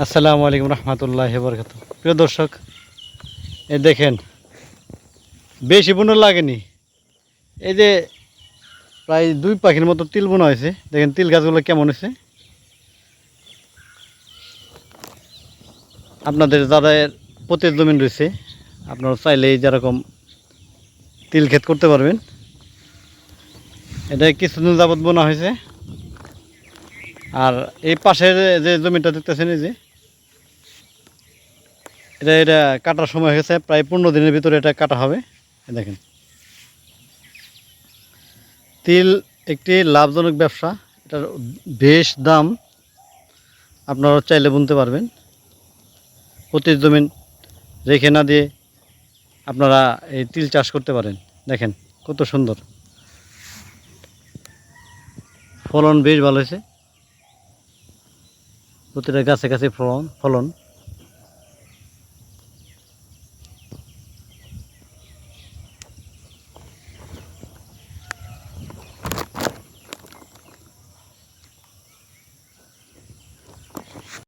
আসসালামু আলাইকুম রহমতুল্লাহি বরকাতুহু। প্রিয় দর্শক, এই দেখেন বেশি বুনো লাগেনি। এই যে প্রায় 2 পাখির মতো তিল বোনা হয়েছে। দেখেন তিল গাছগুলো কেমন হয়েছে। আপনাদের যাদের পতিত জমিন রয়েছে আপনারা চাইলে যেরকম তিল ক্ষেত করতে পারবেন। এটা কিছুদিন যাবত বোনা হয়েছে। আর এই পাশের যে জমিটা দেখতেছেন, এই যে এটা কাটার সময় হয়েছে, প্রায় 15 দিনের ভিতরে এটা কাটা হবে। দেখেন, তিল একটি লাভজনক ব্যবসা। এটার বেশ দাম। আপনারা চাইলে বুনতে পারবেন। প্রতি জমিন রেখে না দিয়ে আপনারা এই তিল চাষ করতে পারেন। দেখেন কত সুন্দর ফলন, বেশ ভালো হয়েছে। প্রতিটা গাছে গাছে ফলন।